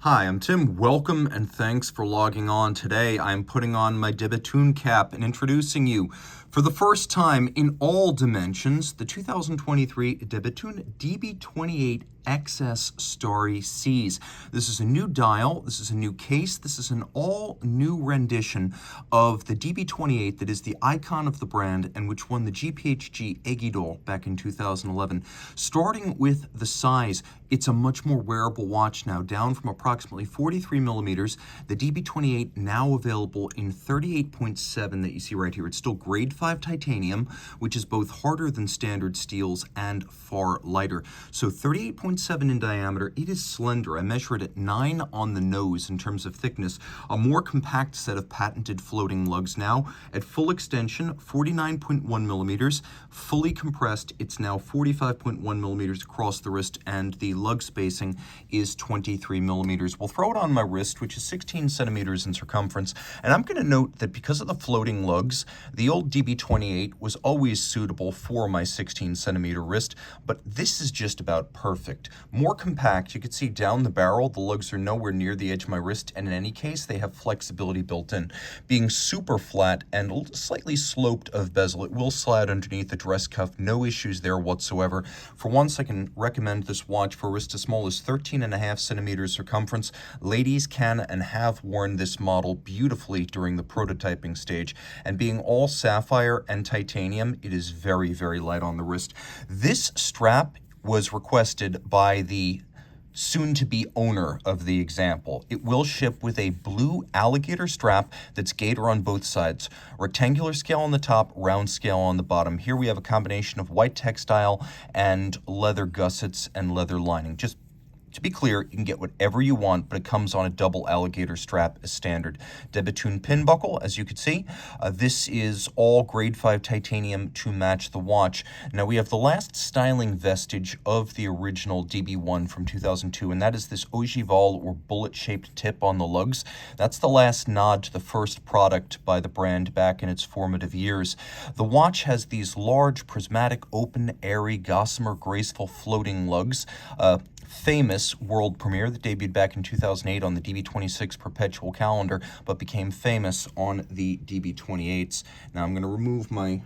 Hi, I'm Tim. Welcome and thanks for logging on. Today I'm putting on my Bethune cap and introducing you for the first time in all dimensions the 2023 Bethune DB28xs Starry Cs. This is a new dial, this is a new case, this is an all new rendition of the DB28 that is the icon of the brand and which won the GPHG Eggy Doll back in 2011. Starting with the size, it's a much more wearable watch now, down from approximately 43 millimeters. The DB28 now available in 38.7 that you see right here. It's still grade 5 titanium, which is both harder than standard steels and far lighter. So 38.7 in diameter, it is slender. I measure it at 9 on the nose in terms of thickness. A more compact set of patented floating lugs now. At full extension, 49.1 millimeters. Fully compressed, it's now 45.1 millimeters across the wrist, and the lug spacing is 23 millimeters. We'll throw it on my wrist, which is 16 centimeters in circumference. And I'm going to note that because of the floating lugs, the old DB28 was always suitable for my 16 centimeter wrist, but this is just about perfect. More compact, you can see down the barrel, the lugs are nowhere near the edge of my wrist, and in any case, they have flexibility built in. Being super flat and slightly sloped of bezel, it will slide underneath the dress cuff, no issues there whatsoever. For once, I can recommend this watch for a wrist as small as 13.5 centimeters circumference. Ladies can and have worn this model beautifully during the prototyping stage, and being all sapphire and titanium, it is very, very light on the wrist. This strap was requested by the soon-to-be owner of the example. It will ship with a blue alligator strap that's gator on both sides. Rectangular scale on the top, round scale on the bottom. Here we have a combination of white textile and leather gussets and leather lining. Just to be clear, you can get whatever you want, but it comes on a double alligator strap as standard. Bethune pin buckle, as you can see. This is all grade 5 titanium to match the watch. Now we have the last styling vestige of the original DB1 from 2002, and that is this ogival or bullet-shaped tip on the lugs. That's the last nod to the first product by the brand back in its formative years. The watch has these large, prismatic, open, airy, gossamer, graceful floating lugs. Famous world premiere that debuted back in 2008 on the DB26 perpetual calendar, but became famous on the DB28s. Now I'm going to remove my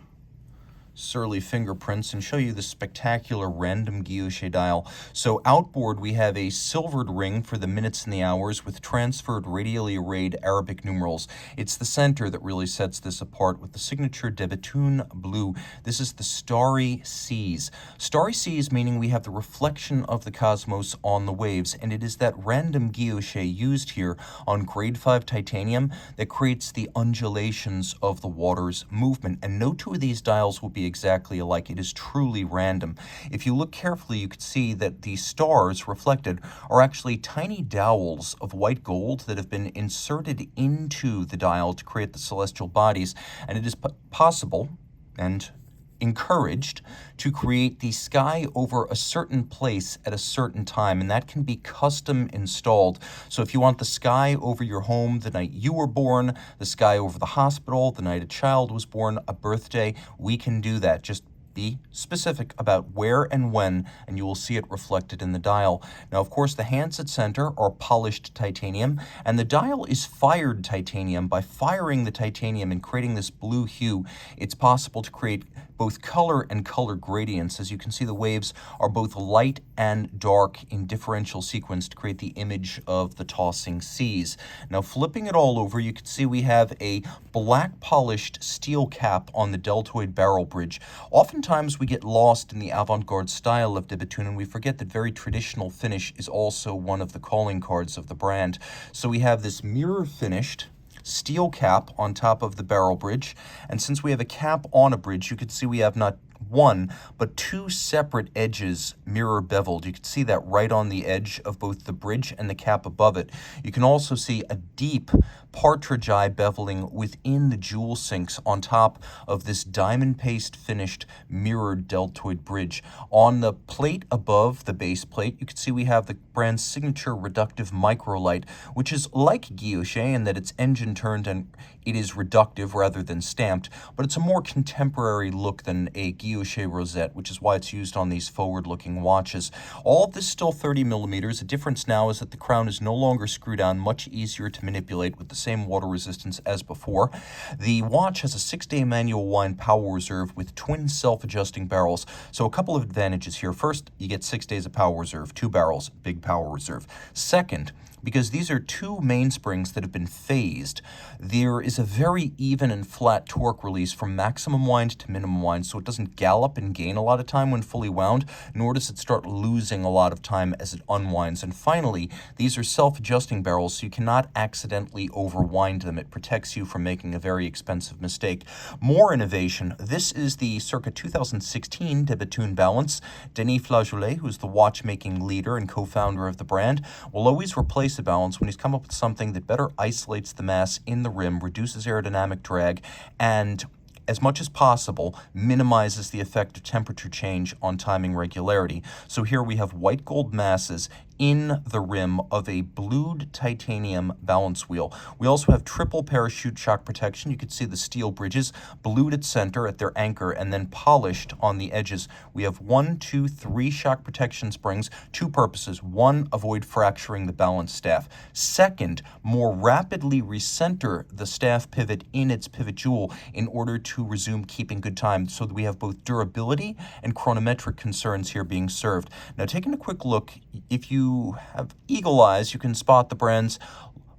surly fingerprints and show you the spectacular random guilloché dial. So outboard we have a silvered ring for the minutes and the hours with transferred radially arrayed Arabic numerals. It's the center that really sets this apart with the signature de Bethune blue. This is the Starry Cs. Starry Cs meaning we have the reflection of the cosmos on the waves, and it is that random guilloché used here on grade 5 titanium that creates the undulations of the water's movement, and no two of these dials will be exactly alike. It is truly random. If you look carefully, you can see that the stars reflected are actually tiny dowels of white gold that have been inserted into the dial to create the celestial bodies, and it is possible and encouraged to create the sky over a certain place at a certain time, and that can be custom installed. So if you want the sky over your home the night you were born, the sky over the hospital the night a child was born, a birthday, we can do that. Just be specific about where and when, and you will see it reflected in the dial. Now, of course, the hands at center are polished titanium, and the dial is fired titanium. By firing the titanium and creating this blue hue, it's possible to create both color and color gradients. As you can see, the waves are both light and dark in differential sequence to create the image of the tossing seas. Now, flipping it all over, you can see we have a black polished steel cap on the deltoid barrel bridge. Oftentimes we get lost in the avant-garde style of de Bethune, and we forget that very traditional finish is also one of the calling cards of the brand. So we have this mirror finished steel cap on top of the barrel bridge, and since we have a cap on a bridge, you can see we have not one, but two separate edges mirror beveled. You can see that right on the edge of both the bridge and the cap above it. You can also see a deep partridge eye beveling within the jewel sinks on top of this diamond paste finished mirrored deltoid bridge. On the plate above the base plate, you can see we have the brand's signature reductive microlight, which is like guilloché in that it's engine turned and it is reductive rather than stamped, but it's a more contemporary look than a guilloché guilloché rosette, which is why it's used on these forward-looking watches. All of this is still 30 millimeters. The difference now is that the crown is no longer screwed down, much easier to manipulate with the same water resistance as before. The watch has a 6-day manual wind power reserve with twin self-adjusting barrels. So a couple of advantages here. First, you get 6 days of power reserve, 2 barrels, big power reserve. Second, because these are two mainsprings that have been phased, there is a very even and flat torque release from maximum wind to minimum wind, so it doesn't gallop and gain a lot of time when fully wound, nor does it start losing a lot of time as it unwinds. And finally, these are self-adjusting barrels, so you cannot accidentally overwind them. It protects you from making a very expensive mistake. More innovation. This is the circa 2016 de Bethune balance. Denis Flageolet, who's the watchmaking leader and co-founder of the brand, will always replace a balance when he's come up with something that better isolates the mass in the rim, reduces aerodynamic drag, and as much as possible, minimizes the effect of temperature change on timing regularity. So here we have white gold masses in the rim of a blued titanium balance wheel. We also have triple parachute shock protection. You can see the steel bridges, blued at center at their anchor, and then polished on the edges. We have 1, 2, 3 shock protection springs, 2 purposes. 1, avoid fracturing the balance staff. Second, more rapidly recenter the staff pivot in its pivot jewel in order to resume keeping good time, so that we have both durability and chronometric concerns here being served. Now, taking a quick look, if you have eagle eyes, you can spot the brand's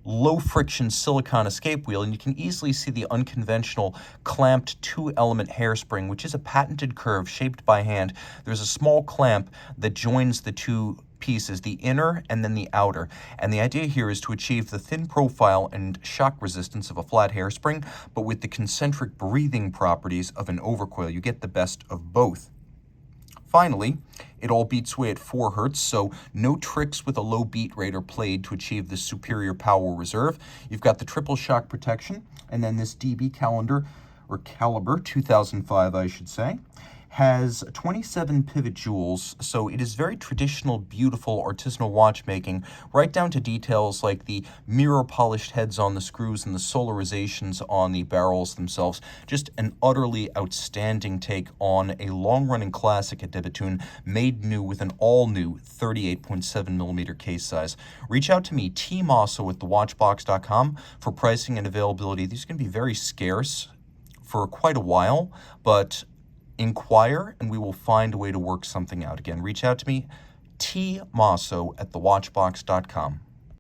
low-friction silicone escape wheel, and you can easily see the unconventional clamped 2-element hairspring, which is a patented curve shaped by hand. There's a small clamp that joins the two pieces, the inner and then the outer. And the idea here is to achieve the thin profile and shock resistance of a flat hairspring, but with the concentric breathing properties of an overcoil. You get the best of both. Finally, it all beats away at 4 Hertz, so no tricks with a low beat rate are played to achieve this superior power reserve. You've got the triple shock protection, and then this DB calendar, or caliber, 2005 I should say, has 27 pivot jewels, so it is very traditional, beautiful, artisanal watchmaking, right down to details like the mirror-polished heads on the screws and the solarizations on the barrels themselves. Just an utterly outstanding take on a long-running classic at de Bethune, made new with an all-new 38.7mm case size. Reach out to me, Team Mosso at thewatchbox.com, for pricing and availability. These are going to be very scarce for quite a while, but inquire and we will find a way to work something out. Again, reach out to me, T Mosso at thewatchbox.com.